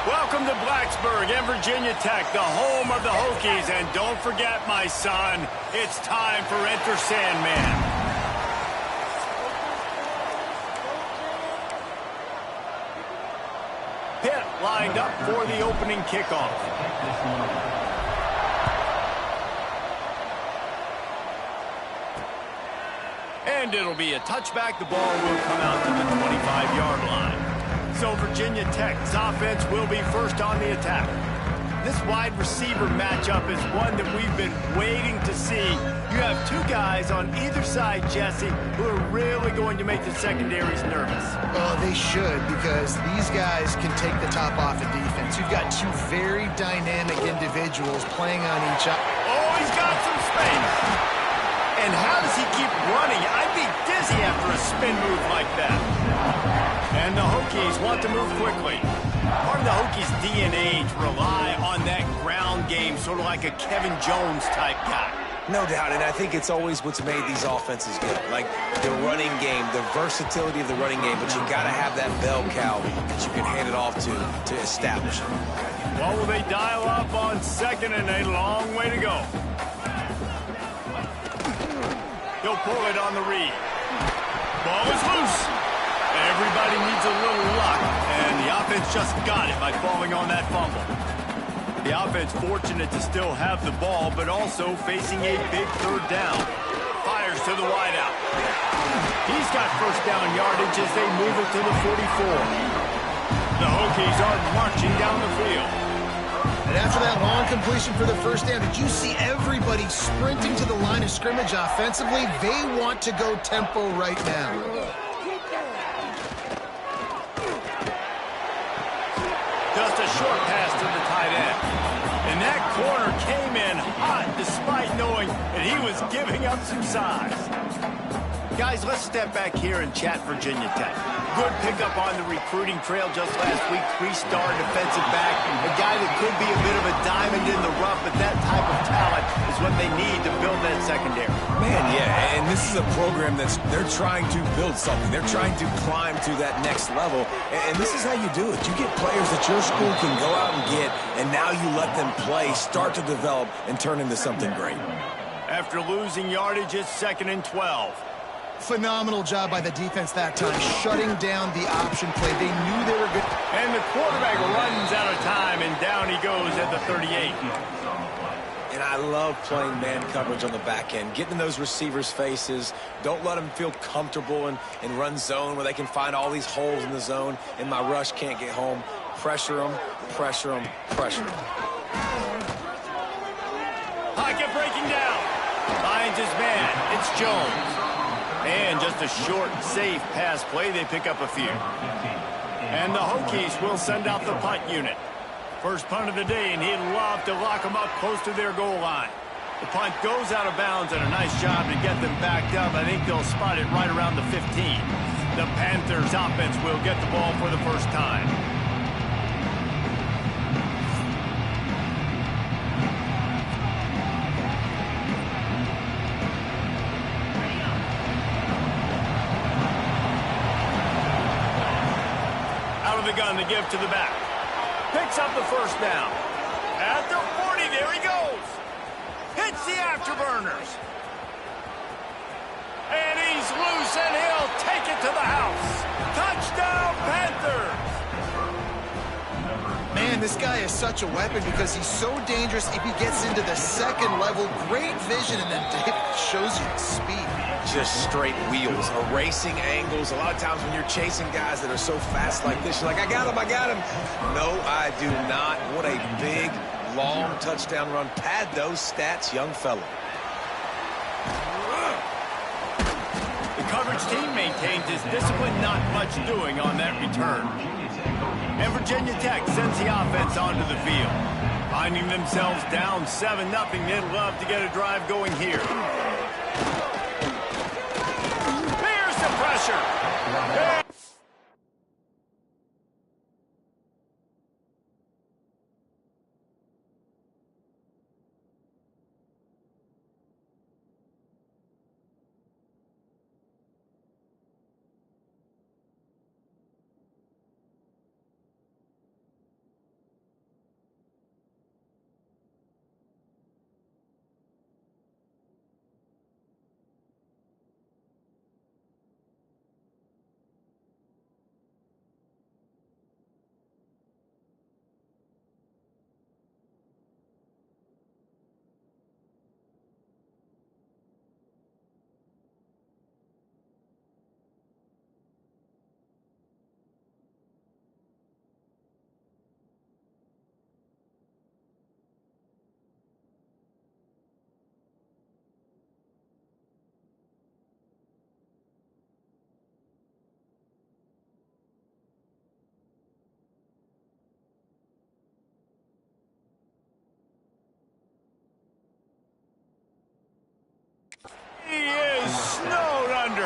Welcome to Blacksburg and Virginia Tech, the home of the Hokies. And don't forget, my son, it's time for Enter Sandman. Pitt lined up for the opening kickoff. And it'll be a touchback. The ball will come out to the 25-yard line. So Virginia Tech's offense will be first on the attack. This wide receiver matchup is one that we've been waiting to see. You have two guys on either side, Jesse, who are really going to make the secondaries nervous. Oh, they should, because these guys can take the top off of defense. You've got two very dynamic individuals playing on each other. Oh, he's got some space. And how does he keep running? I'd be dizzy after a spin move like that. And the Hokies want to move quickly. Part of the Hokies' DNA to rely on that ground game, sort of like a Kevin Jones type guy. No doubt, and I think it's always what's made these offenses good. Like the running game, the versatility of the running game, but you got to have that bell cow that you can hand it off to establish it. Well, will they dial up on second and a long way to go? He'll pull it on the read. Ball is loose. Everybody needs a little luck, and the offense just got it by falling on that fumble. The offense fortunate to still have the ball, but also facing a big third down. Fires to the wideout. He's got first down yardage as they move it to the 44. The Hokies are marching down the field. And after that long completion for the first down, did you see everybody sprinting to the line of scrimmage offensively? They want to go tempo right now. Just a short pass to the tight end. And that corner came in hot despite knowing that he was giving up some size. Guys, let's step back here and chat Virginia Tech. Good pickup on the recruiting trail just last week. 3-star defensive back. A guy that could be a bit of a diamond in the rough, but that type of talent is what they need to build that secondary. Man, yeah, and this is a program they're trying to build something. They're trying to climb to that next level, and this is how you do it. You get players that your school can go out and get, and now you let them play, start to develop, and turn into something great. After losing yardage, it's 2nd and 12. Phenomenal job by the defense that time, shutting down the option play. They knew they were good. And the quarterback runs out of time, and down he goes at the 38. And I love playing man coverage on the back end, getting in those receivers' faces. Don't let them feel comfortable and run zone where they can find all these holes in the zone, and my rush can't get home. Pressure them, pressure them, pressure them. Pocket breaking down. Finds his man. It's Jones. And just a short, safe pass play. They pick up a few. And the Hokies will send out the punt unit. First punt of the day, and he'd love to lock them up close to their goal line. The punt goes out of bounds, and a nice job to get them backed up. I think they'll spot it right around the 15. The Panthers offense will get the ball for the first time. The gun to give to the back. Picks up the first down. At the 40, there he goes. Hits the afterburners. And he's loose, and he'll take it to the house. Touchdown, Panthers. Man, this guy is such a weapon because he's so dangerous if he gets into the second level. Great vision, and then it shows you the speed. Just straight wheels, erasing angles. A lot of times when you're chasing guys that are so fast like this, you're like, I got him, I got him. No, I do not. What a big, long touchdown run. Pad those stats, young fella. The coverage team maintains his discipline, not much doing on that return. And Virginia Tech sends the offense onto the field. Finding themselves down 7-0, they'd love to get a drive going here. Pressure.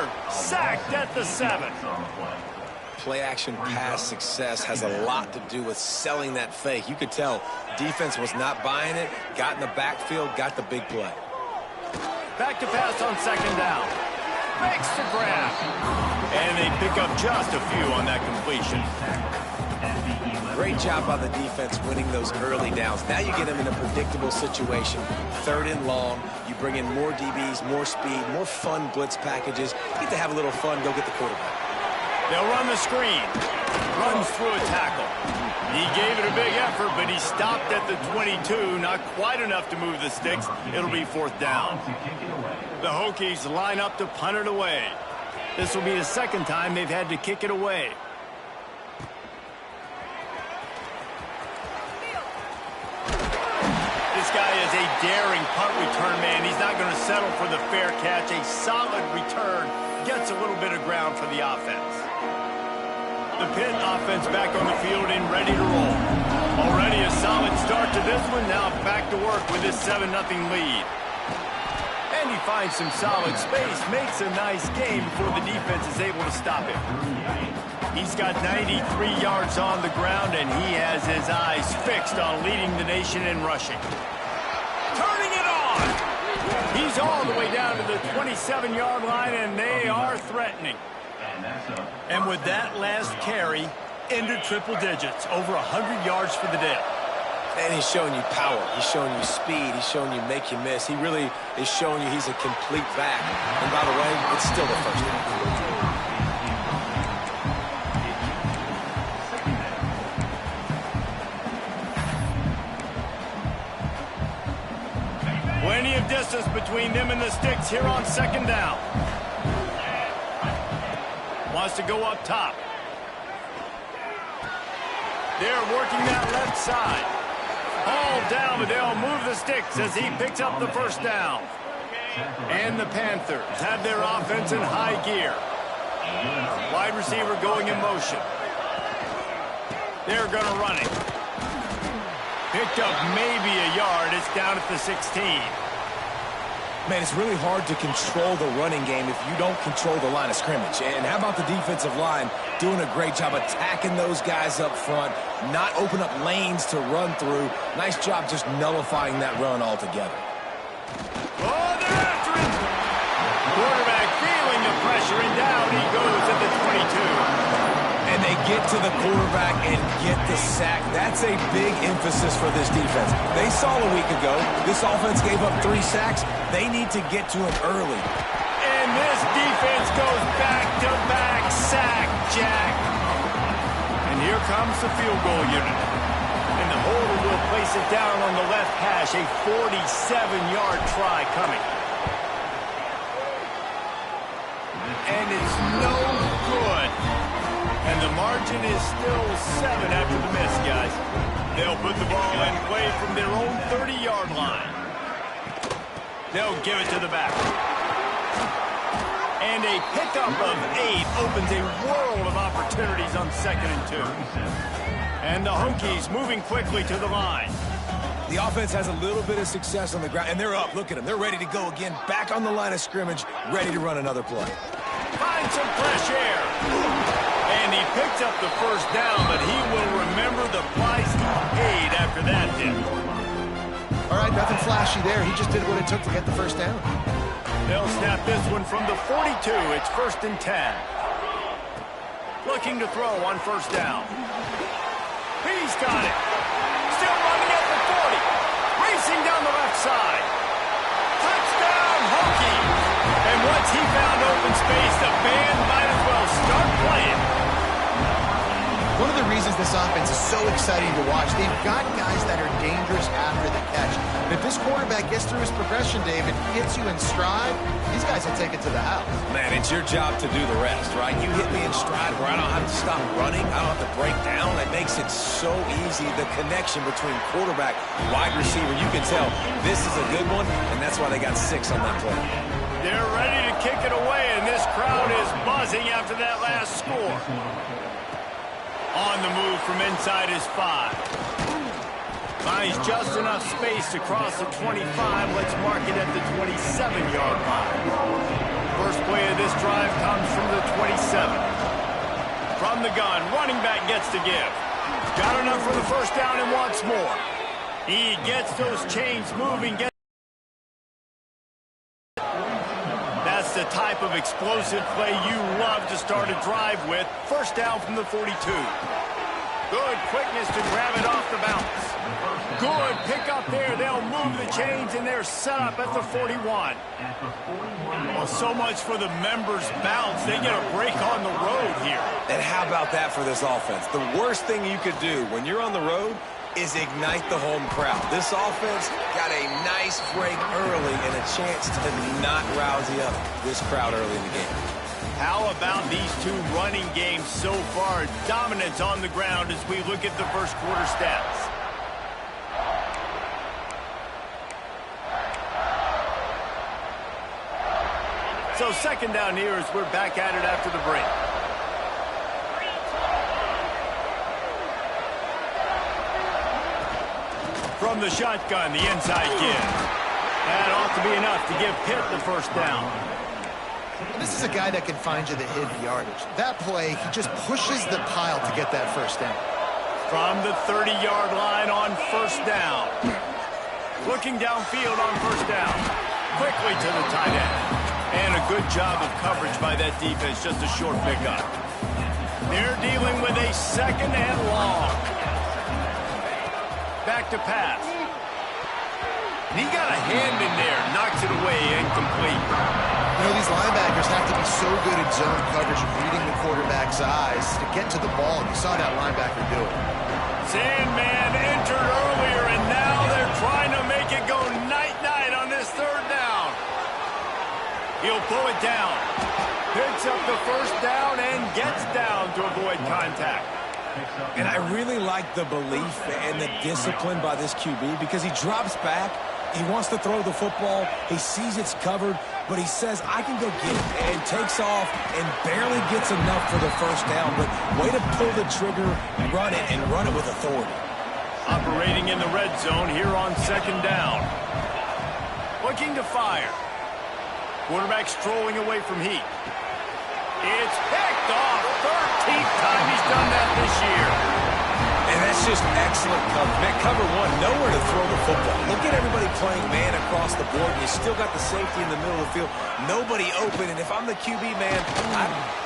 here. Sacked at the 7. Play-action pass success has a lot to do with selling that fake. You could tell defense was not buying it, got in the backfield, got the big play. Back to pass on 2nd down. Makes the grab. And they pick up just a few on that completion. Great job by the defense winning those early downs. Now you get them in a predictable situation. 3rd and long. You bring in more DBs, more speed, more fun blitz packages. You get to have a little fun, go get the quarterback. They'll run the screen. Runs through a tackle. He gave it a big effort, but he stopped at the 22. Not quite enough to move the sticks. It'll be 4th down. The Hokies line up to punt it away. This will be the 2nd time they've had to kick it away. This guy is a daring punt return man. He's not going to settle for the fair catch. A solid return gets a little bit of ground for the offense. The Pitt offense back on the field and ready to roll. Already a solid start to this one. Now back to work with this 7-0 lead. And he finds some solid space. Makes a nice game before the defense is able to stop him. He's got 93 yards on the ground, and he has his eyes fixed on leading the nation in rushing. Turning it on! He's all the way down to the 27-yard line, and they are threatening. And with that last carry, into triple digits, over 100 yards for the day. And he's showing you power. He's showing you speed. He's showing you make you miss. He really is showing you he's a complete back. And by the way, it's still the 1st down. Plenty of distance between them and the sticks here on 2nd down. Wants to go up top. They're working that left side. All down, but they'll move the sticks as he picks up the 1st down. And the Panthers have their offense in high gear. Wide receiver going in motion. They're going to run it. Picked up maybe a yard. It's down at the 16. Man, it's really hard to control the running game if you don't control the line of scrimmage. And how about the defensive line doing a great job attacking those guys up front, not open up lanes to run through. Nice job just nullifying that run altogether. Oh, they're after him. Quarterback feeling the pressure, and down he goes at the 22. And they get to the quarterback and get the sack. That's a big emphasis for this defense. They saw a week ago, this offense gave up 3 sacks. They need to get to him early. And this defense goes back-to-back sack, Jack. And here comes the field goal unit. And the holder will place it down on the left hash. A 47-yard try coming. And it's no good. And the margin is still 7 after the miss, guys. They'll put the ball in play from their own 30-yard line. They'll give it to the back. And a pickup of 8 opens a world of opportunities on 2nd and 2. And the Hokies moving quickly to the line. The offense has a little bit of success on the ground, and they're up. Look at them. They're ready to go again. Back on the line of scrimmage, ready to run another play. Find some fresh air. And he picks up the 1st down, but he will remember the price he paid after that hit. All right, nothing flashy there. He just did what it took to get the 1st down. They'll snap this one from the 42. It's 1st and 10. Looking to throw on 1st down. He's got it. Still running at the 40. Racing down the left side. Touchdown, Hokies. And once he found open space, the band might as well start playing. One of the reasons this offense is so exciting to watch, they've got guys that are dangerous after the catch. And if this quarterback gets through his progression, David, gets you in stride, these guys will take it to the house. Man, it's your job to do the rest, right? You hit me in stride where I don't have to stop running. I don't have to break down. It makes it so easy. The connection between quarterback, wide receiver, you can tell this is a good one, and that's why they got 6 on that play. They're ready to kick it away, and this crowd is buzzing after that last score. On the move from inside his 5. Finds just enough space to cross the 25. Let's mark it at the 27-yard line. First play of this drive From the gun, running back gets to give. Got enough for the first down and wants more. He gets those chains moving. That's the type of explosive play you love to start a drive with. First down from the 42. Good quickness to grab it off the bounce. Good pick up there. They'll move the chains, and they're set up at the 41. Well, so much for the members' bounce. They get a break on the road here. And how about that for this offense? The worst thing you could do when you're on the road is ignite the home crowd. This offense got a nice break early and a chance to not rouse this crowd early in the game. How about these two running games so far? Dominance on the ground as we look at the first quarter stats. So second down here as we're back at it after the break. From the shotgun, the inside give. That ought to be enough to give Pitt the first down. This is a guy that can find you the hidden yardage. That play, he just pushes the pile to get that first down. From the 30-yard line on first down. Looking downfield on first down. Quickly to the tight end. And a good job of coverage by that defense, just a short pickup. They're dealing with a second and long. Back to pass. And he got a hand in there, knocks it away, incomplete. You know, these linebackers have to be so good at zone coverage, reading the quarterback's eyes to get to the ball. You saw that linebacker do it. Sandman entered earlier, and now they're trying to make it go night-night on this third down. He'll pull it down. Picks up the first down and gets down to avoid contact. And I really like the belief and the discipline by this QB because he drops back. He wants to throw the football. He sees it's covered, but he says, I can go get it, and takes off and barely gets enough for the first down. But way to pull the trigger, run it, and run it with authority. Operating in the red zone here on second down. Looking to fire. Quarterback strolling away from Heat. It's picked off. 13th time he's done that this year. And that's just excellent coverage. Man, cover one, nowhere to throw the football. Look at everybody playing man across the board. You still got the safety in the middle of the field. Nobody open, and if I'm the QB, man,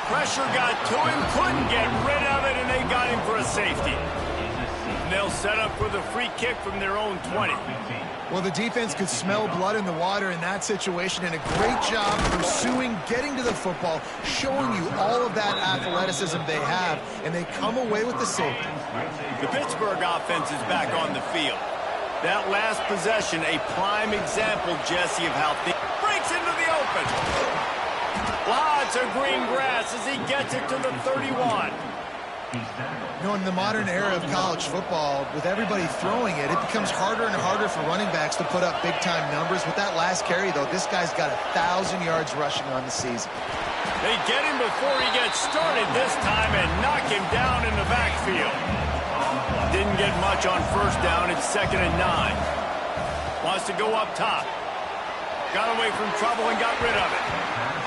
pressure got to him, couldn't get rid of it, and they got him for a safety. And they'll set up for the free kick from their own 20. Well, the defense could smell blood in the water in that situation, and a great job pursuing, getting to the football, showing you all of that athleticism they have, and they come away with the safety. The Pittsburgh offense is back on the field. That last possession, a prime example, Jesse, of how things breaks into the open. Lots of green grass as he gets it to the 31. You know, in the modern era of college football, with everybody throwing it, it becomes harder and harder for running backs to put up big-time numbers. With that last carry, though, this guy's got 1,000 yards rushing on the season. They get him before he gets started this time and knock him down in the backfield. Didn't get much on first down. It's 2nd and 9. Wants to go up top. Got away from trouble and got rid of it.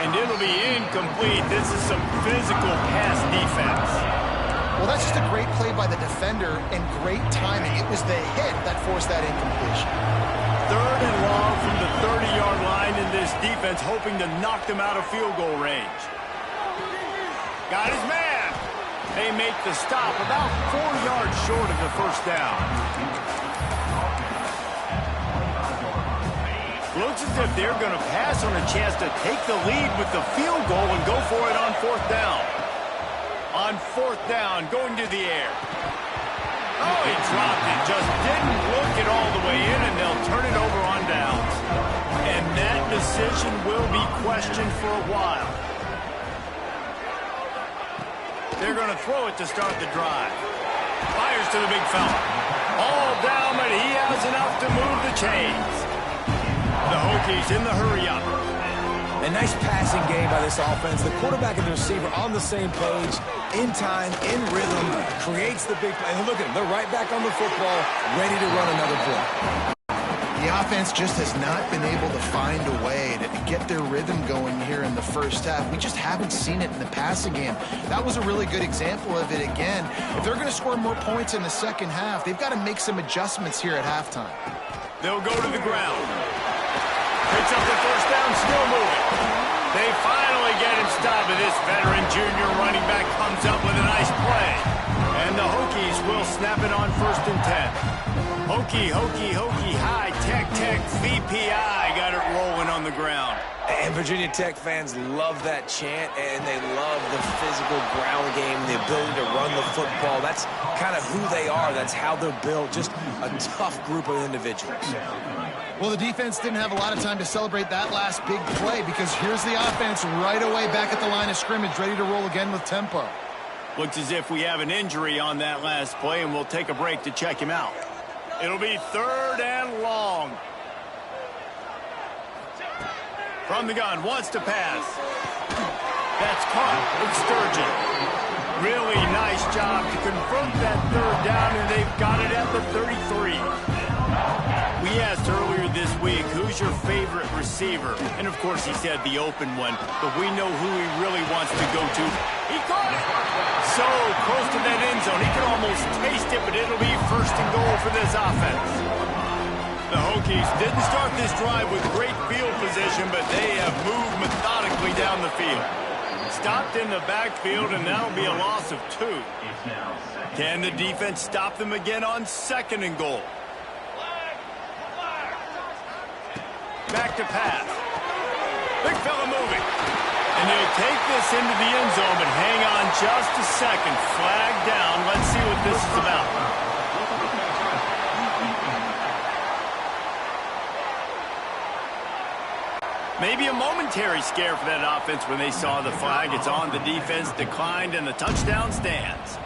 And it'll be incomplete. This is some physical pass defense. Well, that's just a great play by the defender and great timing. It was the hit that forced that incompletion. 3rd and long from the 30-yard line, in this defense hoping to knock them out of field goal range. Got his man. They make the stop about 4 yards short of the first down. Looks as if they're going to pass on a chance to take the lead with the field goal and go for it on 4th down. On 4th down, going to the air. Oh, he dropped it. Just didn't look it all the way in, and they'll turn it over on downs. And that decision will be questioned for a while. They're going to throw it to start the drive. Fires to the big fella. All down, but he has enough to move the chains. The Hokies in the hurry-up. A nice passing game by this offense. The quarterback and the receiver on the same page, in time, in rhythm, creates the big play. And look at them. They're right back on the football, ready to run another play. The offense just has not been able to find a way to get their rhythm going here in the first half. We just haven't seen it in the passing game. That was a really good example of it again. If they're going to score more points in the second half, they've got to make some adjustments here at halftime. They'll go to the ground. Picks up the first down, still moving. They finally get him stopped, and this veteran junior running back comes up with a nice play. And the Hokies will snap it on 1st and 10. Hokie, high, tech, VPI got it rolling on the ground. And Virginia Tech fans love that chant, and they love the physical ground game, the ability to run the football. That's kind of who they are. That's how they're built. Just a tough group of individuals. Well, the defense didn't have a lot of time to celebrate that last big play because here's the offense right away back at the line of scrimmage, ready to roll again with tempo. Looks as if we have an injury on that last play, and we'll take a break to check him out. It'll be 3rd and long. From the gun, wants to pass. That's caught with Sturgeon. Really nice job to convert that 3rd down, and they've got it at the 33. We asked earlier this week, who's your favorite receiver? And, of course, he said the open one, but we know who he really wants to go to. He caught it! So close to that end zone, he can almost taste it, but it'll be 1st and goal for this offense. The Hokies didn't start this drive with great field position, but they have moved methodically down the field. Stopped in the backfield, and that'll be a loss of 2. Can the defense stop them again on 2nd and goal? Back to pass. Big fella moving. And he'll take this into the end zone, but hang on just a second. Flag down. Let's see what this is about. Maybe a momentary scare for that offense when they saw the flag. It's on. The defense declined, and the touchdown stands.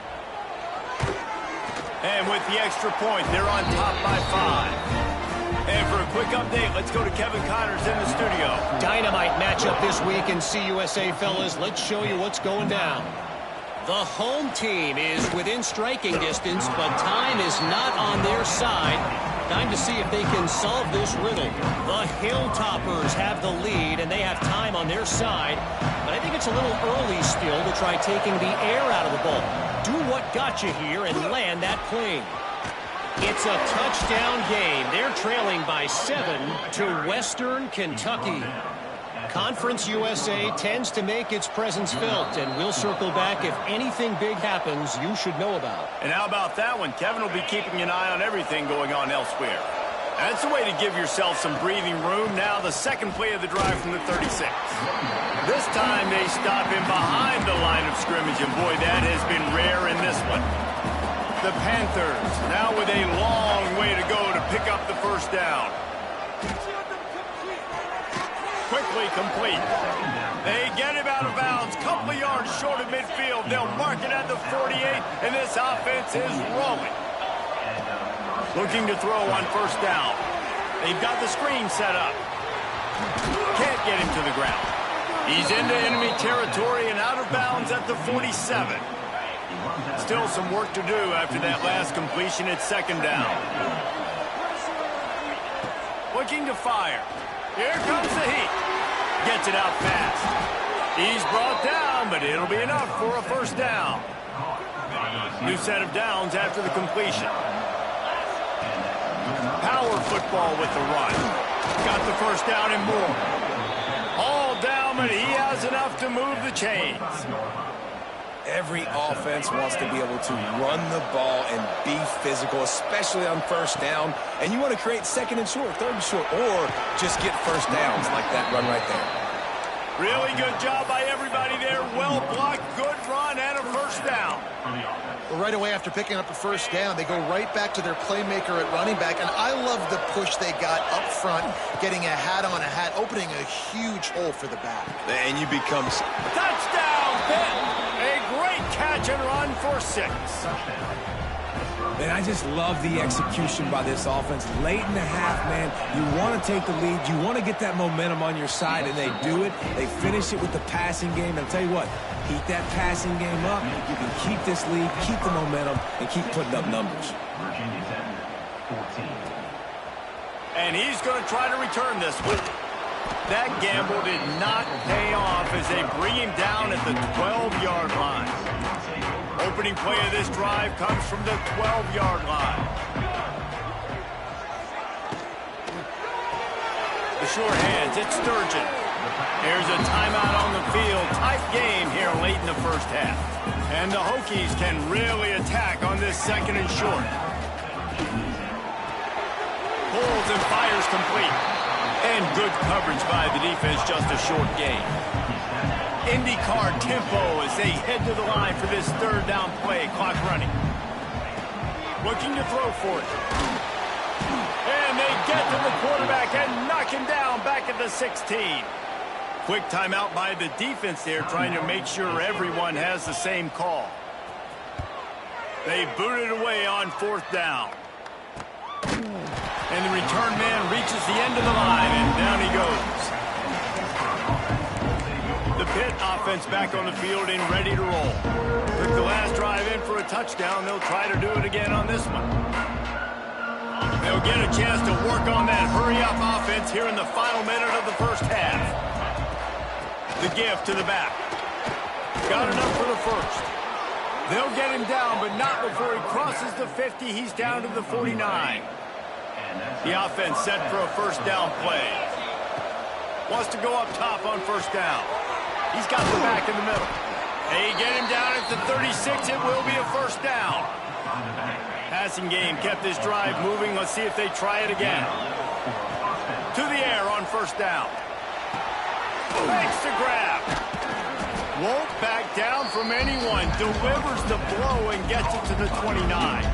And with the extra point, they're on top by 5. And for a quick update, let's go to Kevin Connors in the studio. Dynamite matchup this week in CUSA, fellas. Let's show you what's going down. The home team is within striking distance, but time is not on their side. Time to see if they can solve this riddle. The Hilltoppers have the lead, and they have time on their side. But I think it's a little early still to try taking the air out of the ball. Do what got you here and land that plane. It's a touchdown game. They're trailing by 7 to Western Kentucky. Conference USA tends to make its presence felt, and we'll circle back if anything big happens you should know about. And how about that one? Kevin will be keeping an eye on everything going on elsewhere. That's a way to give yourself some breathing room. Now the second play of the drive from the 36. This time they stop him behind the line of scrimmage, and boy, that has been rare in this one. The Panthers now with a long way to go to pick up the 1st down. Quickly complete. They get him out of bounds. Couple of yards short of midfield. They'll mark it at the 48, and this offense is rolling. Looking to throw on 1st down. They've got the screen set up. Can't get him to the ground. He's into enemy territory and out of bounds at the 47. Still some work to do after that last completion at 2nd down. Looking to fire. Here comes the heat. Gets it out fast. He's brought down, but it'll be enough for a 1st down. New set of downs after the completion. Power football with the run. Got the 1st down and more. All down, but he has enough to move the chains. Every offense wants to be able to run the ball and be physical, especially on 1st down. And you want to create 2nd and short, 3rd and short, or just get 1st downs like that run right there. Really good job by everybody there. Well blocked, good run, and a 1st down. Well, right away after picking up a 1st down, they go right back to their playmaker at running back. And I love the push they got up front, getting a hat on a hat, opening a huge hole for the back. And you become... Touchdown, Pitt! A great catch and run for 6. And I just love the execution by this offense. Late in the half, man, you want to take the lead. You want to get that momentum on your side, and they do it. They finish it with the passing game. And I'll tell you what, keep that passing game up. You can keep this lead, keep the momentum, and keep putting up numbers. And he's going to try to return this one. That gamble did not pay off as they bring him down at the 12-yard line. Opening play of this drive comes from the 12-yard line. The short hands, it's Sturgeon. There's a timeout on the field. Tight game here late in the first half. And the Hokies can really attack on this second and short. Pulls and fires complete. And good coverage by the defense, just a short gain. IndyCar tempo as they head to the line for this third down play. Clock running. Looking to throw for it. And they get to the quarterback and knock him down back at the 16. Quick timeout by the defense there, trying to make sure everyone has the same call. They boot it away on fourth down. And the return man reaches the end of the line, and down he goes. The Pitt offense back on the field and ready to roll. Took the last drive in for a touchdown. They'll try to do it again on this one. They'll get a chance to work on that hurry-up offense here in the final minute of the first half. The gift to the back. Got enough for the first. They'll get him down, but not before he crosses the 50. He's down to the 49. The offense set for a first down play. Wants to go up top on first down. He's got the back in the middle. They get him down at the 36. It will be a first down. Passing game kept this drive moving. Let's see if they try it again. To the air on first down. Makes the grab. Won't back down from anyone. Delivers the blow and gets it to the 29.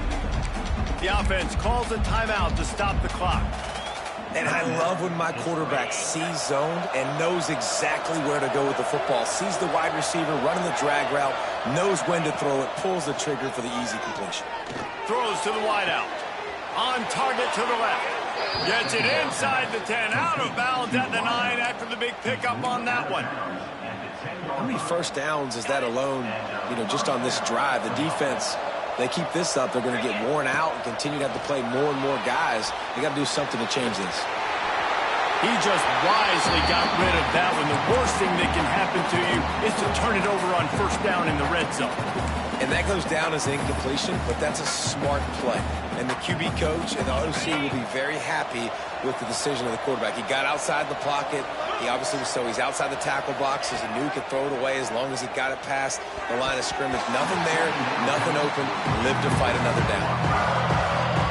The offense calls a timeout to stop the clock. And I love when my quarterback sees zoned and knows exactly where to go with the football. Sees the wide receiver running the drag route, knows when to throw it, pulls the trigger for the easy completion. Throws to the wideout. On target to the left. Gets it inside the 10. Out of bounds at the 9 after the big pickup on that one. How many first downs is that alone, just on this drive? The defense, they keep this up, they're going to get worn out and continue to have to play more and more guys. They got to do something to change this. He just wisely got rid of that one. The worst thing that can happen to you is to turn it over on first down in the red zone. And that goes down as incompletion, but that's a smart play. And the QB coach and the OC will be very happy with the decision of the quarterback. He got outside the pocket. He's outside the tackle box, as he knew he could throw it away as long as he got it past the line of scrimmage. Nothing there, nothing open. Live to fight another down.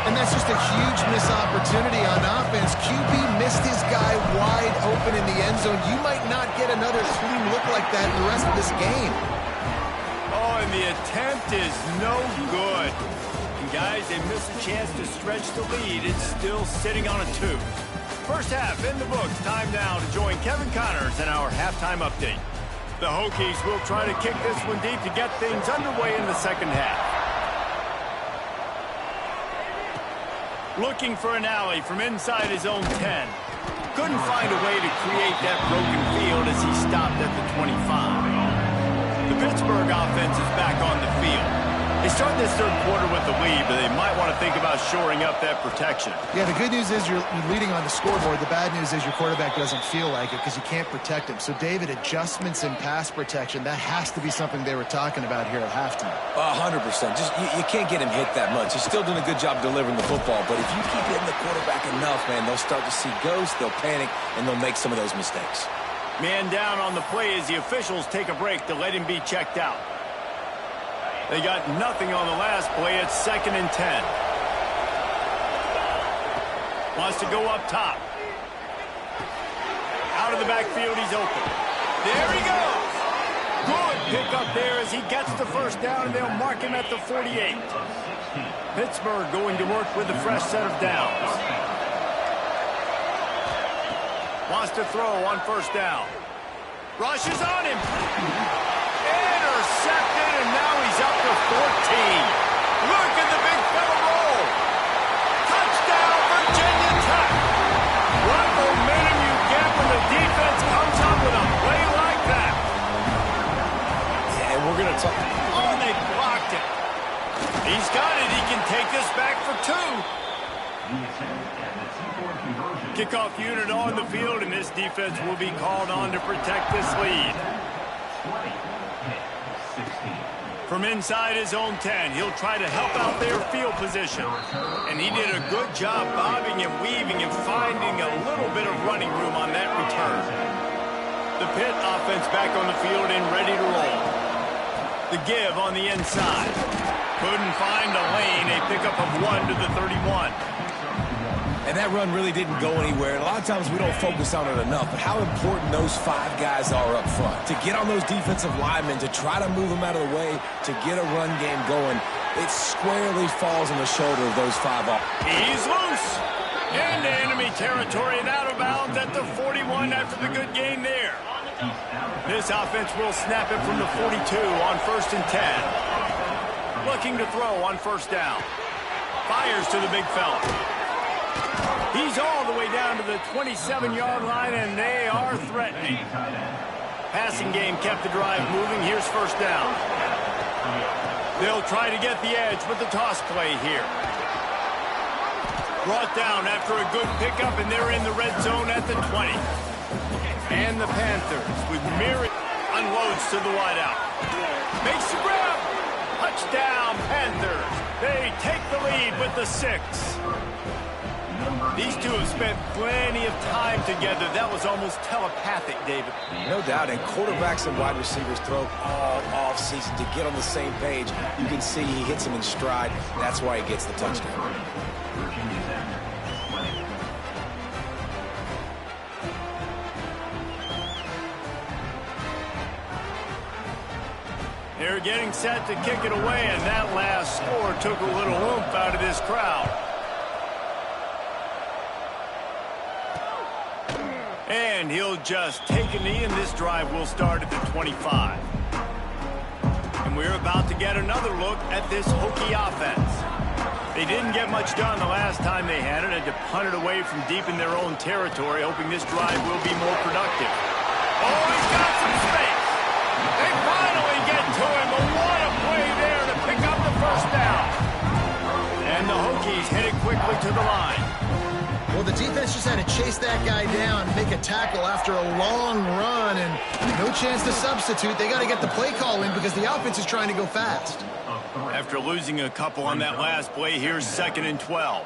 And that's just a huge missed opportunity on offense. QB missed his guy wide open in the end zone. You might not get another clean look like that in the rest of this game. Oh, and the attempt is no good. And guys, they miss a chance to stretch the lead. It's still sitting on a 2. First half in the books. Time now to join Kevin Connors in our halftime update. The Hokies will try to kick this one deep to get things underway in the second half. Looking for an alley from inside his own 10. Couldn't find a way to create that broken field as he stopped at the 25. The Pittsburgh offense is back on the field. They start this third quarter with the lead, but they might want to think about shoring up that protection. Yeah, the good news is you're leading on the scoreboard. The bad news is your quarterback doesn't feel like it because you can't protect him. So, David, adjustments in pass protection, that has to be something they were talking about here at halftime. 100%. Just you can't get him hit that much. He's still doing a good job delivering the football, but if you keep hitting the quarterback enough, man, they'll start to see ghosts, they'll panic, and they'll make some of those mistakes. Man down on the play as the officials take a break to let him be checked out. They got nothing on the last play. It's 2nd and 10. Wants to go up top. Out of the backfield, he's open. There he goes. Good pick up there as he gets the first down, and they'll mark him at the 48. Pittsburgh going to work with a fresh set of downs. Wants to throw on first down. Rushes on him. Intercepted, and now he's up to 14. Look at the big fella roll. Touchdown, Virginia Tech. What momentum you get when the defense comes up with a play like that. Yeah, and we're going to talk. Oh, they blocked it. He's got it. He can take this back for 2. Kickoff unit on the field, and this defense will be called on to protect this lead. From inside his own 10, he'll try to help out their field position. And he did a good job bobbing and weaving and finding a little bit of running room on that return. The Pitt offense back on the field and ready to roll. The give on the inside. Couldn't find a lane. A pickup of 1 to the 31. And that run really didn't go anywhere. And a lot of times we don't focus on it enough, but how important those 5 guys are up front. To get on those defensive linemen, to try to move them out of the way, to get a run game going, it squarely falls on the shoulder of those 5 off. He's loose. Into enemy territory and out of bounds at the 41 after the good gain there. This offense will snap it from the 42 on 1st and 10. Looking to throw on 1st down. Fires to the big fella. He's all the way down to the 27-yard line, and they are threatening. Passing game kept the drive moving. Here's 1st down. They'll try to get the edge with the toss play here. Brought down after a good pickup, and they're in the red zone at the 20. And the Panthers with Miri unloads to the wideout. Makes the grab. Touchdown, Panthers. They take the lead with the 6. These two have spent plenty of time together. That was almost telepathic, David. No doubt, and quarterbacks and wide receivers throw all off-season to get on the same page. You can see he hits them in stride. That's why he gets the touchdown. They're getting set to kick it away, and that last score took a little oomph out of this crowd. And he'll just take a knee, and this drive will start at the 25. And we're about to get another look at this Hokie offense. They didn't get much done the last time they had it, and to punt it away from deep in their own territory, hoping this drive will be more productive. Oh, he's got some space. They finally get to him, but what a play there to pick up the 1st down. And the Hokies hit it quickly to the line. Well, the defense just had to chase that guy down, make a tackle after a long run, and no chance to substitute. They got to get the play call in because the offense is trying to go fast. After losing a couple on that last play, here's 2nd and 12.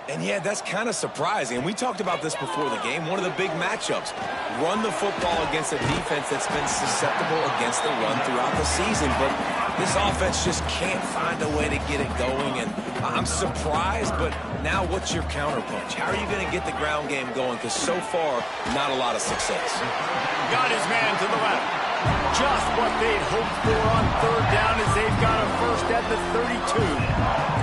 And yeah, that's kind of surprising. And we talked about this before the game. One of the big matchups. Run the football against a defense that's been susceptible against the run throughout the season. But this offense just can't find a way to get it going. And I'm surprised, but now what's your counterpunch? How are you going to get the ground game going? Because so far, not a lot of success. Got his man to the left. Just what they'd hoped for on 3rd down as they've got a 1st at the 32.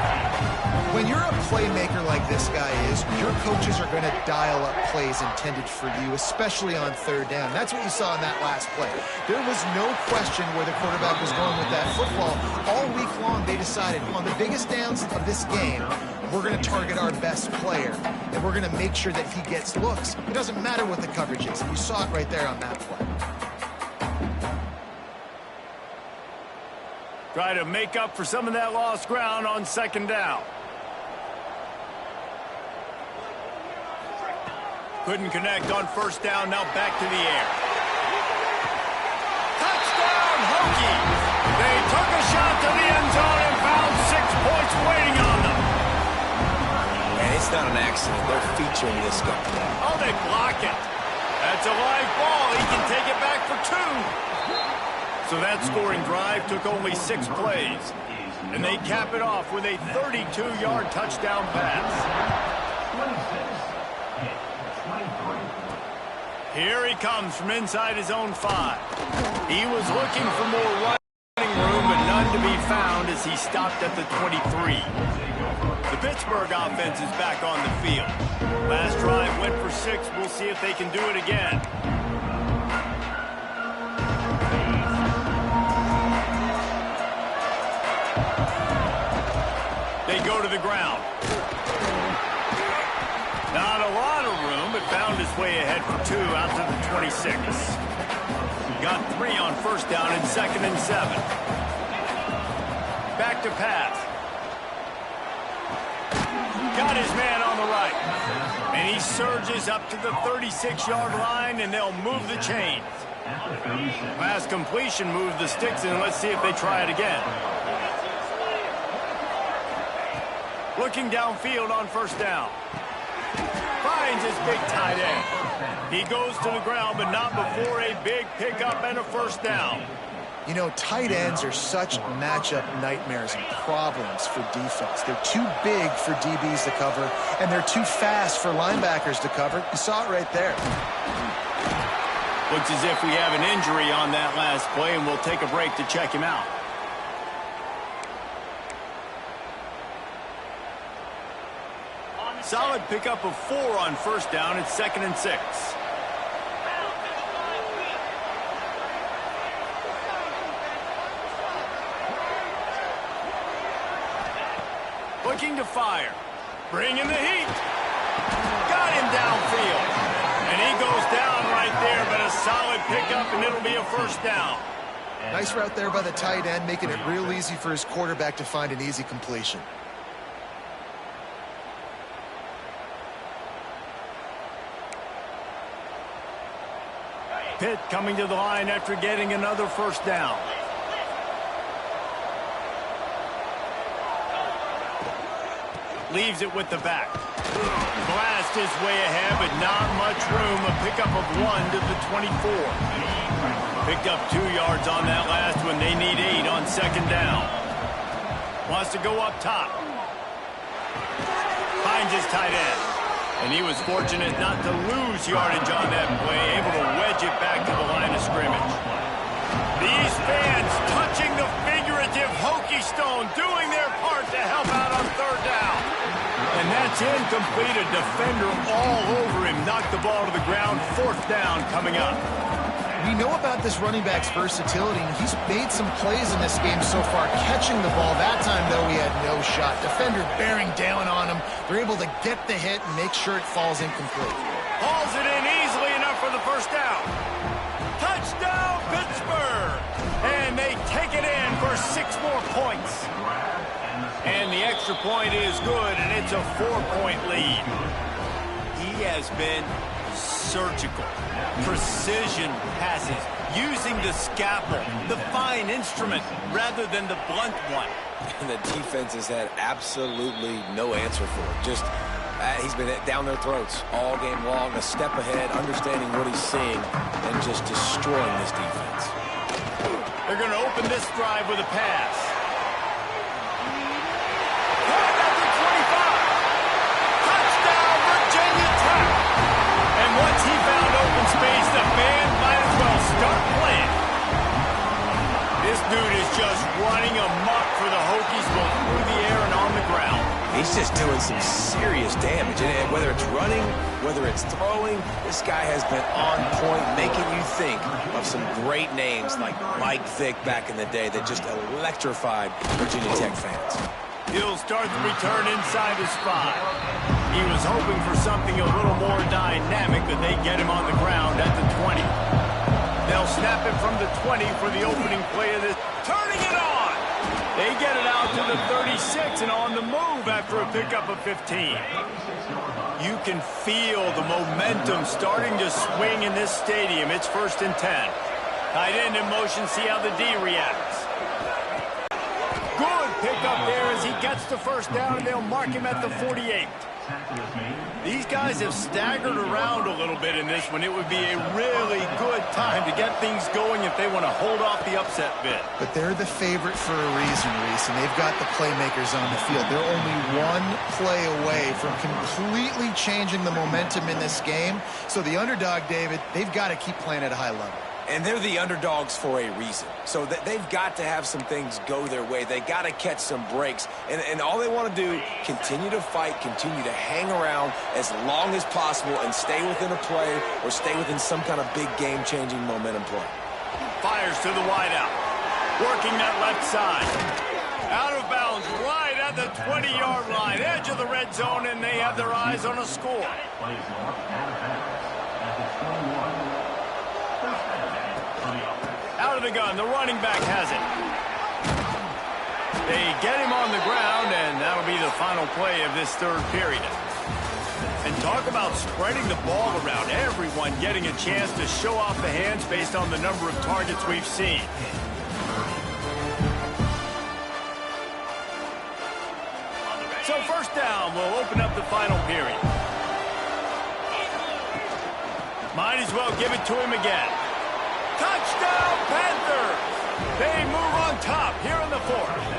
When you're a playmaker like this guy is, your coaches are going to dial up plays intended for you, especially on 3rd down. That's what you saw in that last play. There was no question where the quarterback was going with that football. All week long, they decided on the biggest downs of this game, we're going to target our best player, and we're going to make sure that he gets looks. It doesn't matter what the coverage is. You saw it right there on that play. Try to make up for some of that lost ground on 2nd down. Couldn't connect on 1st down, now back to the air. Touchdown, Hokies! They took a shot to the end zone and found 6 points waiting on them. And it's not an accident. They're featuring this guy. Oh, they block it. That's a live ball. He can take it back for 2. So that scoring drive took only 6 plays. And they cap it off with a 32-yard touchdown pass. Here he comes from inside his own 5. He was looking for more running room, but none to be found as he stopped at the 23. The Pittsburgh offense is back on the field. Last drive went for 6. We'll see if they can do it again. They go to the ground. Not a lot of room, but found his way ahead for 2 out to the 26. Got 3 on 1st down and 2nd and 7. Back to pass. Got his man on the right. And he surges up to the 36-yard line, and they'll move the chains. Pass completion moved the sticks, and let's see if they try it again. Looking downfield on first down. Finds his big tight end. He goes to the ground, but not before a big pickup and a first down. You know, tight ends are such matchup nightmares and problems for defense. They're too big for DBs to cover, and they're too fast for linebackers to cover. You saw it right there. Looks as if we have an injury on that last play, and we'll take a break to check him out. Solid pickup of 4 on first down. It's 2nd and 6. Looking to fire. Bringing the heat. Got him downfield. And he goes down right there, but a solid pickup, and it'll be a first down. Nice route there by the tight end, making it real easy for his quarterback to find an easy completion. Pitt coming to the line after getting another first down. Leaves it with the back. Blast his way ahead, but not much room. A pickup of 1 to the 24. Picked up 2 yards on that last one. They need 8 on second down. Wants to go up top. Finds his tight end. And he was fortunate not to lose yardage on that play, able to wedge it back to the line of scrimmage. These fans touching the figurative Hokie stone, doing their part to help out on third down. And that's incomplete. A defender all over him. Knocked the ball to the ground. Fourth down coming up. We know about this running back's versatility, and he's made some plays in this game so far, catching the ball. That time, though, he had no shot. Defender bearing down on him. They're able to get the hit and make sure it falls incomplete. Hauls it in easily enough for the first down. Touchdown, Pittsburgh! And they take it in for 6 more points. And the extra point is good, and it's a 4-point lead. He has been surgical. Precision passes, using the scalpel, the fine instrument, rather than the blunt one. And the defense has had absolutely no answer for it. Just, he's been down their throats all game long, a step ahead, understanding what he's seeing, and just destroying this defense. They're going to open this drive with a pass. Once he found open space, the band might as well start playing. This dude is just running amok for the Hokies, both through the air and on the ground. He's just doing some serious damage. And whether it's running, whether it's throwing, this guy has been on point, making you think of some great names like Mike Vick back in the day that just electrified Virginia Tech fans. He'll start the return inside his 5. He was hoping for something a little more dynamic, but they get him on the ground at the 20. They'll snap it from the 20 for the opening play of this. Turning it on! They get it out to the 36 and on the move after a pickup of 15. You can feel the momentum starting to swing in this stadium. It's 1st and 10. Tight end in motion, see how the D reacts. Good pickup there as he gets the first down, and they'll mark him at the 48. These guys have staggered around a little bit in this one. It would be a really good time to get things going if they want to hold off the upset bid. But they're the favorite for a reason, Reese, and they've got the playmakers on the field. They're only 1 play away from completely changing the momentum in this game. So the underdog, David, they've got to keep playing at a high level. And they're the underdogs for a reason. So they've got to have some things go their way. They got to catch some breaks. And all they want to do, continue to fight, continue to hang around as long as possible and stay within a play or stay within some kind of big game-changing momentum play. Fires to the wideout. Working that left side. Out of bounds right at the 20-yard line. Edge of the red zone, and they have their eyes on a score. Out of the gun, the running back has it. They get him on the ground, and that'll be the final play of this third period. And talk about spreading the ball around. Everyone getting a chance to show off the hands based on the number of targets we've seen. So first down will open up the final period. Might as well give it to him again. Touchdown, Panthers! They move on top here in the fourth.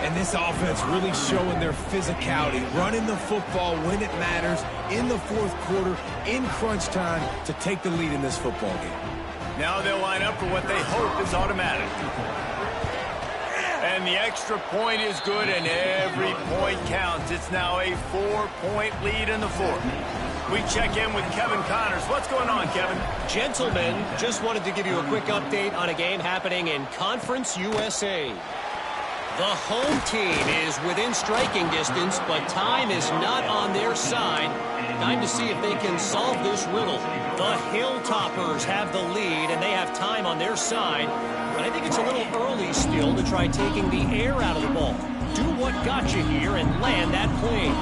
And this offense really showing their physicality, running the football when it matters, in the fourth quarter, in crunch time, to take the lead in this football game. Now they'll line up for what they hope is automatic. And the extra point is good, and every point counts. It's now a 4-point lead in the fourth. We check in with Kevin Connors. What's going on, Kevin? Gentlemen, just wanted to give you a quick update on a game happening in Conference USA. The home team is within striking distance, but time is not on their side. Time to see if they can solve this riddle. The Hilltoppers have the lead, and they have time on their side. But I think it's a little early still to try taking the air out of the ball. Do what got you here and land that plane.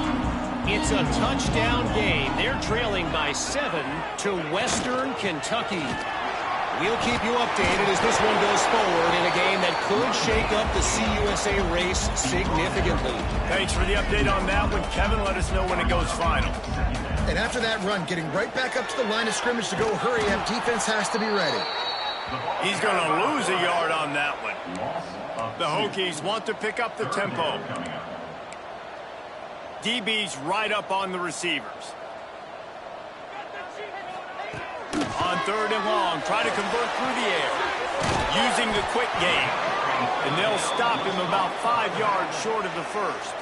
It's a touchdown game. They're trailing by 7 to Western Kentucky. We'll keep you updated as this one goes forward in a game that could shake up the CUSA race significantly. Thanks for the update on that one, Kevin. Let us know when it goes final. And after that run, getting right back up to the line of scrimmage to go hurry up, defense has to be ready. He's going to lose a yard on that one. The Hokies want to pick up the tempo. DB's right up on the receivers. On third and long, try to convert through the air. Using the quick game. And they'll stop him about 5 yards short of the first.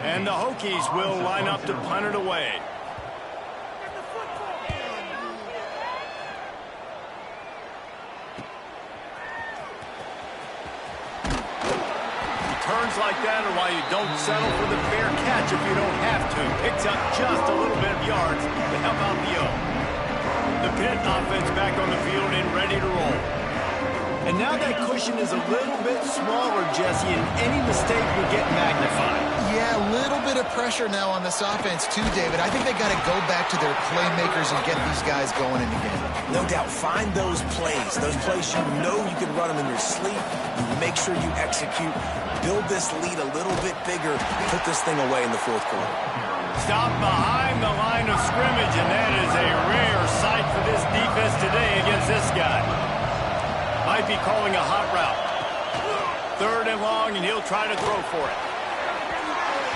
And the Hokies will line up to punt it away. Turns like that are why you don't settle for the fair catch if you don't have to. Picks up just a little bit of yards to help out the O. The Pitt offense back on the field and ready to roll. And now that cushion is a little bit smaller, Jesse, and any mistake will get magnified. Yeah, a little bit of pressure now on this offense too, David. I think they got to go back to their playmakers and get these guys going in the game. No doubt, find those plays you know you can run them in your sleep. You make sure you execute. Build this lead a little bit bigger. Put this thing away in the fourth quarter. Stop behind the line of scrimmage, and that is a rare sight for this defense today against this guy. Might be calling a hot route. Third and long, and he'll try to throw for it.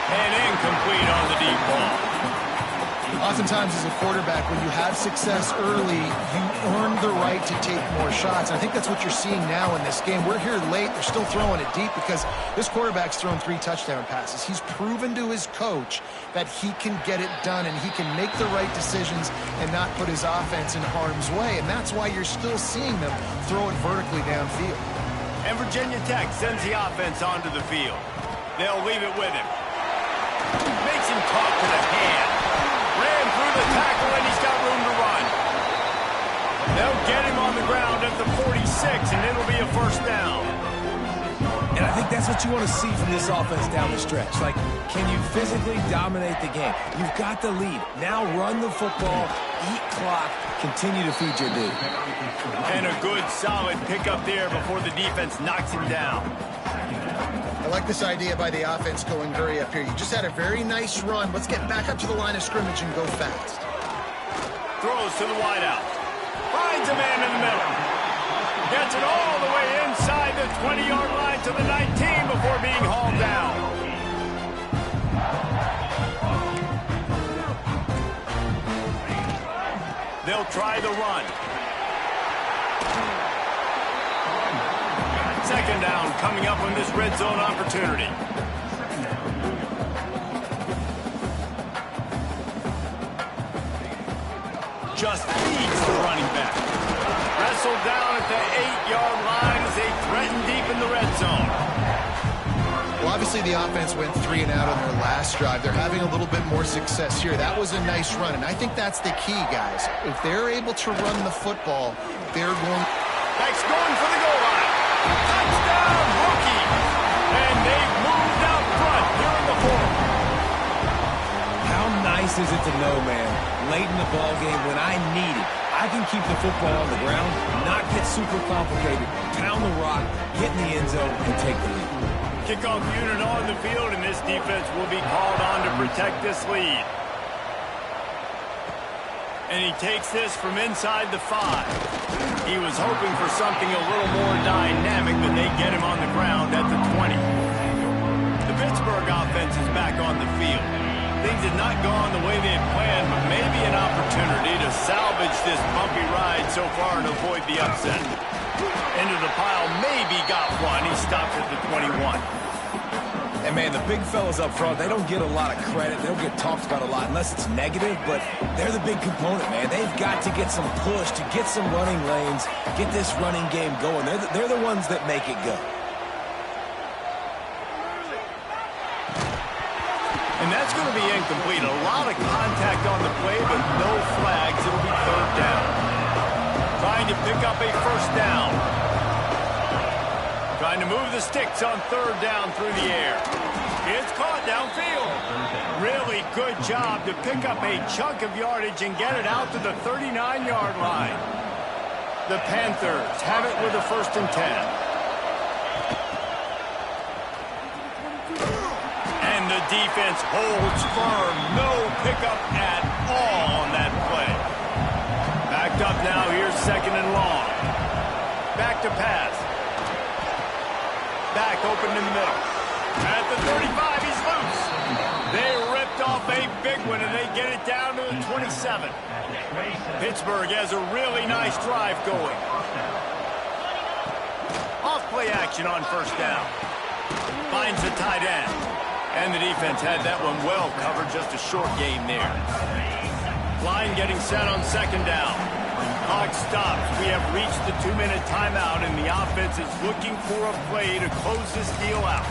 And incomplete on the deep ball. Oftentimes as a quarterback, when you have success early, you earn the right to take more shots. I think that's what you're seeing now in this game. We're here late. They're still throwing it deep because this quarterback's thrown 3 touchdown passes. He's proven to his coach that he can get it done and he can make the right decisions and not put his offense in harm's way. And that's why you're still seeing them throw it vertically downfield. And Virginia Tech sends the offense onto the field. They'll leave it with him. Makes him talk to the hand. Ran through the tackle, and he's got room to run. They'll get him on the ground at the 46, and it'll be a first down. And I think that's what you want to see from this offense down the stretch. Like, can you physically dominate the game? You've got the lead. Now run the football, eat clock, continue to feed your dude. And a good, solid pickup there before the defense knocks him down. I like this idea by the offense going hurry up here. You just had a very nice run. Let's get back up to the line of scrimmage and go fast. Throws to the wideout. Finds a man in the middle. Gets it all the way inside the 20-yard line to the 19 before being hauled down. They'll try the run. Second down coming up on this red zone opportunity. Just feeds the running back. Wrestled down at the 8-yard line as they threaten deep in the red zone. Well, obviously the offense went 3 and out on their last drive. They're having a little bit more success here. That was a nice run, and I think that's the key, guys. If they're able to run the football, they're going... Back's going for the goal line. Touchdown, Hokies! this isn't to know, man. Late in the ball game, when I need it, I can keep the football on the ground, not get super complicated, pound the rock, get in the end zone, and take the lead. Kickoff unit on the field, and this defense will be called on to protect this lead. And he takes this from inside the 5. He was hoping for something a little more dynamic, but they get him on the ground at the 20. The Pittsburgh offense is back on the field. Things had not gone the way they had planned, but maybe an opportunity to salvage this bumpy ride so far and avoid the upset. Into the pile, maybe got one. He stopped at the 21. And, man, the big fellas up front, they don't get a lot of credit. They don't get talked about a lot unless it's negative, but they're the big component, man. They've got to get some push, to get some running lanes, get this running game going. They're the ones that make it go. And that's going to be incomplete. A lot of contact on the play, but no flags. It'll be 3rd down. Trying to pick up a 1st down. Trying to move the sticks on 3rd down through the air. It's caught downfield. Really good job to pick up a chunk of yardage and get it out to the 39-yard line. The Panthers have it with a 1st and 10. And the defense holds firm. No pickup at all on that play. Backed up now. Here's 2nd and long. Back to pass. Back open in the middle. At the 35, he's loose. They ripped off a big one, and they get it down to the 27. Pittsburgh has a really nice drive going. Off play action on 1st down. Finds the tight end. And the defense had that one well covered, just a short game there. Line getting set on 2nd down. Clock stops. We have reached the 2-minute timeout, and the offense is looking for a play to close this deal out.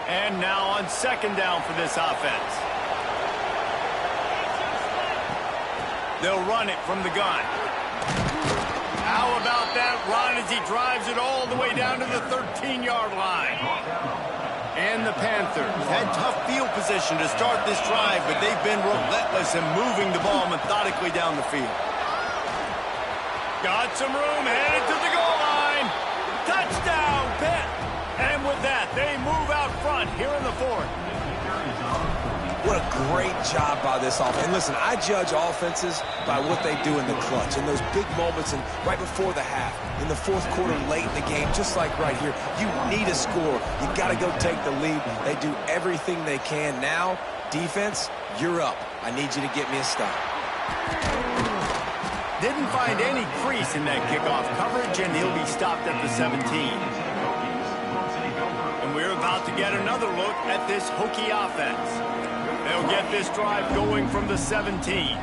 And now on 2nd down for this offense. They'll run it from the gun. How about that run as he drives it all the way down to the 13-yard line? And the Panthers had tough field position to start this drive, but they've been relentless in moving the ball methodically down the field. Got some room, headed to the goal line. Touchdown, Pitt! And with that, they move out front here in the 4th. What a great job by this offense. And listen, I judge offenses by what they do in the clutch, in those big moments and right before the half, in the 4th quarter, late in the game, just like right here. You need a score. You got to go take the lead. They do everything they can. Now, defense, you're up. I need you to get me a stop. Didn't find any crease in that kickoff coverage, and he'll be stopped at the 17. And we're about to get another look at this Hokie offense. They'll get this drive going from the 17.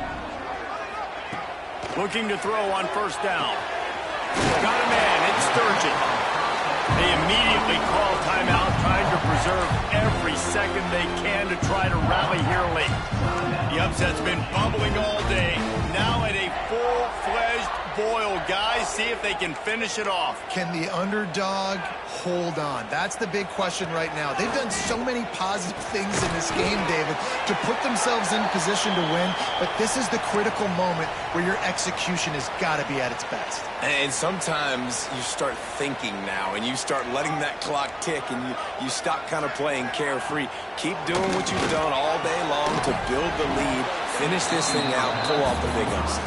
Looking to throw on 1st down. Got a man, it's Sturgeon. They immediately call timeout, trying to preserve every second they can to try to rally here late. The upset's been bubbling all day. Now at a full-fledged boil, guys. See if they can finish it off. Can the underdog hold on? That's the big question right now. They've done so many positive things in this game, David, to put themselves in position to win, but this is the critical moment where your execution has got to be at its best. And sometimes you start thinking now, and you start letting that clock tick, and you stop kind of playing carefree. Keep doing what you've done all day long to build the lead, finish this thing out, pull off the big upset.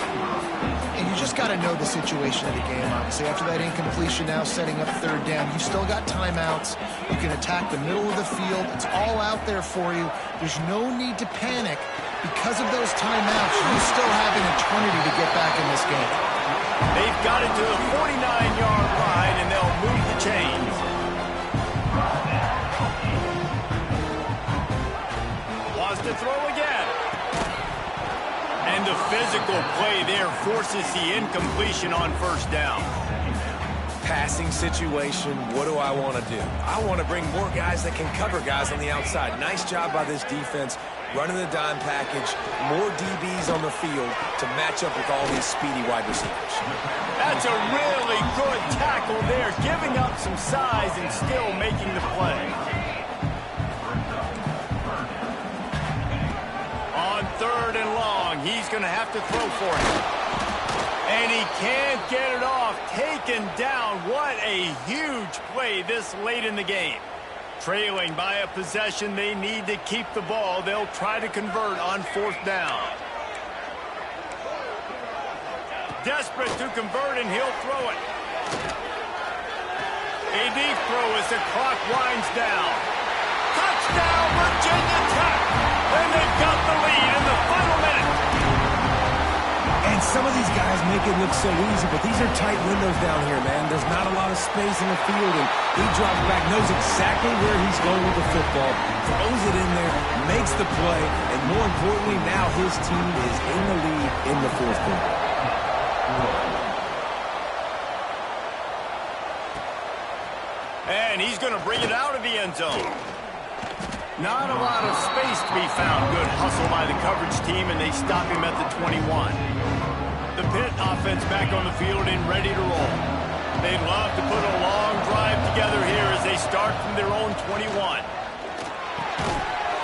And you just got to know the situation of the game, obviously. After that incompletion now setting up 3rd down, you've still got timeouts. You can attack the middle of the field. It's all out there for you. There's no need to panic. Because of those timeouts, you still have an eternity to get back in this game. They've got it to the 49-yard line, and they'll move the chains. Wants to throw again. And the physical play there forces the incompletion on 1st down. Passing situation, what do I want to do? I want to bring more guys that can cover guys on the outside. Nice job by this defense, running the dime package, more DBs on the field to match up with all these speedy wide receivers. That's a really good tackle there, giving up some size and still making the play. going to have to throw for it. And he can't get it off. Taken down. What a huge play this late in the game. Trailing by a possession, they need to keep the ball. They'll try to convert on 4th down. Desperate to convert, and he'll throw it. A deep throw as the clock winds down. Touchdown, Virginia Tech! And they've got the lead in the final minute. And some of these guys make it look so easy, but these are tight windows down here, man. There's not a lot of space in the field, and he drops back, knows exactly where he's going with the football, throws it in there, makes the play, and more importantly, now his team is in the lead in the 4th quarter. And he's going to bring it out of the end zone. Not a lot of space to be found. Good hustle by the coverage team, and they stop him at the 21. The Pitt offense back on the field and ready to roll. They'd love to put a long drive together here as they start from their own 21.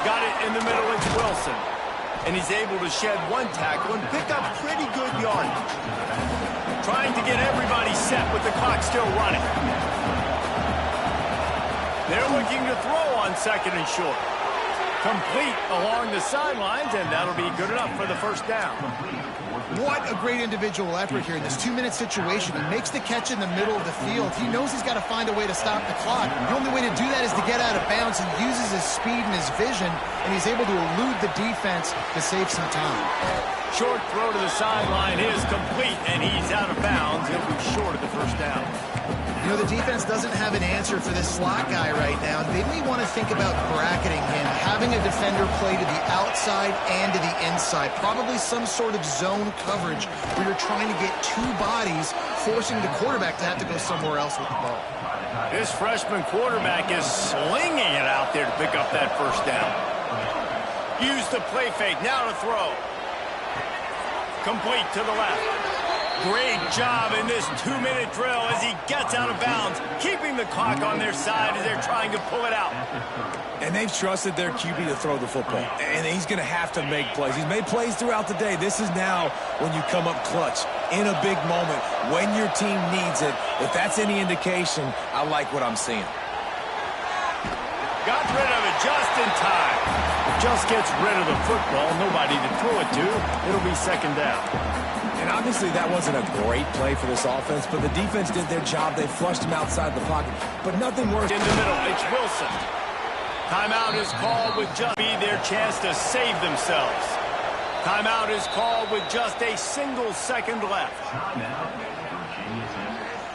Got it in the middle. It's Wilson. And he's able to shed one tackle and pick up pretty good yardage. Trying to get everybody set with the clock still running. They're looking to throw on 2nd and short. Complete along the sidelines, and that'll be good enough for the 1st down. What a great individual effort here in this 2-minute situation. He makes the catch in the middle of the field. He knows he's got to find a way to stop the clock. The only way to do that is to get out of bounds. He uses his speed and his vision, and he's able to elude the defense to save some time. Short throw to the sideline is complete, and he's out of bounds. He'll be short of the 1st down. You know, the defense doesn't have an answer for this slot guy right now. They may want to think about bracketing him, having a defender play to the outside and to the inside. Probably some sort of zone coverage where you're trying to get 2 bodies, forcing the quarterback to have to go somewhere else with the ball. This freshman quarterback is slinging it out there to pick up that 1st down. Use the play fake, now to throw. Complete to the left. Great job in this 2-minute drill as he gets out of bounds, keeping the clock on their side as they're trying to pull it out. And they've trusted their QB to throw the football, and he's going to have to make plays. He's made plays throughout the day. This is now when you come up clutch in a big moment when your team needs it. If that's any indication, I like what I'm seeing. Got rid of it just in time. Just gets rid of the football, nobody to throw it to. It'll be 2nd down. And obviously that wasn't a great play for this offense, but the defense did their job. They flushed him outside the pocket, but nothing worse. In the middle, it's Wilson. Timeout is called with just be their chance to save themselves. Timeout is called with just a single second left.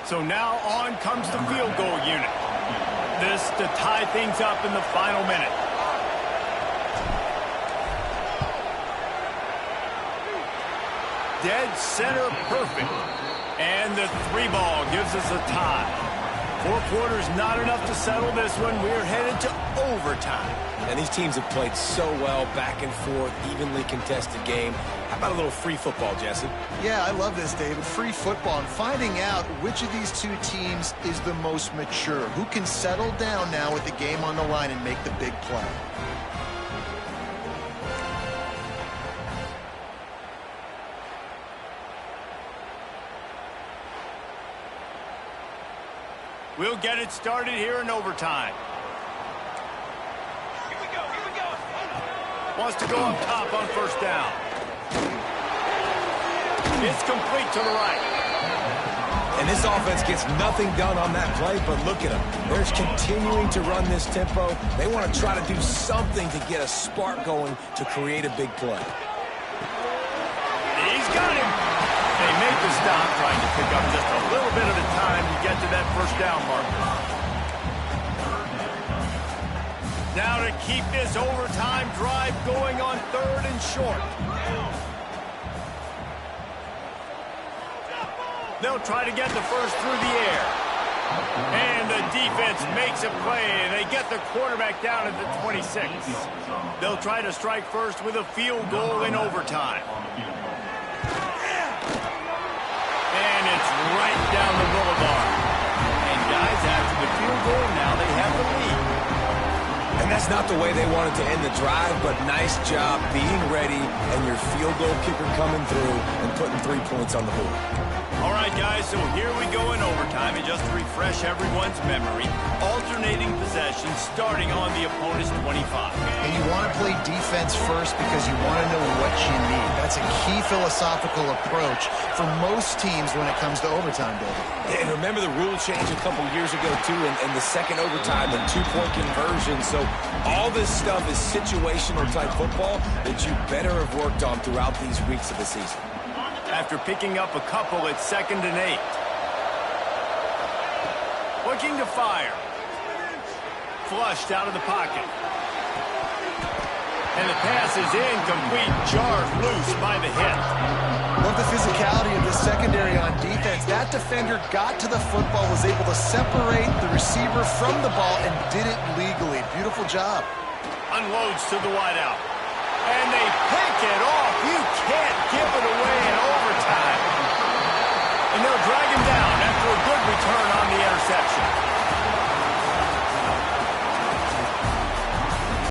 So now on comes the field goal unit. This to tie things up in the final minute. Dead center perfect. And the 3 ball gives us a tie. 4 quarters not enough to settle this one. We're headed to overtime. And these teams have played so well, back and forth, evenly contested game. How about a little free football, Jesse? Yeah, I love this, David. Free football and finding out which of these 2 teams is the most mature. Who can settle down now with the game on the line and make the big play. We'll get it started here in overtime. Here we go. Wants to go up top on 1st down. It's complete to the right. And this offense gets nothing done on that play, but look at them. They're continuing to run this tempo. They want to try to do something to get a spark going to create a big play. He's got him. They make the stop, trying to pick up just a little bit of the time to get to that 1st down marker. Now to keep this overtime drive going on 3rd and short. They'll try to get the first through the air. And the defense makes a play, and they get the quarterback down at the 26. They'll try to strike first with a field goal in overtime. And it's right down the boulevard. And guys, after the field goal, now they have the lead. And that's It's not the way they wanted to end the drive, but nice job being ready and your field goal kicker coming through and putting 3 points on the board. All right, guys, so here we go in overtime, and just to refresh everyone's memory, alternating possessions starting on the opponent's 25. And you want to play defense first because you want to know what you need. That's a key philosophical approach for most teams when it comes to overtime, David. And remember the rule change a couple years ago, too, and the second overtime and two-point conversion. So all this stuff is situational type football that you better have worked on throughout these weeks of the season. After picking up a couple, it's 2nd and 8. Looking to fire. Flushed out of the pocket. And the pass is incomplete, jarred loose by the hit. Love the physicality of the secondary on defense. That defender got to the football, was able to separate the receiver from the ball, and did it legally. Beautiful job. Unloads to the wideout.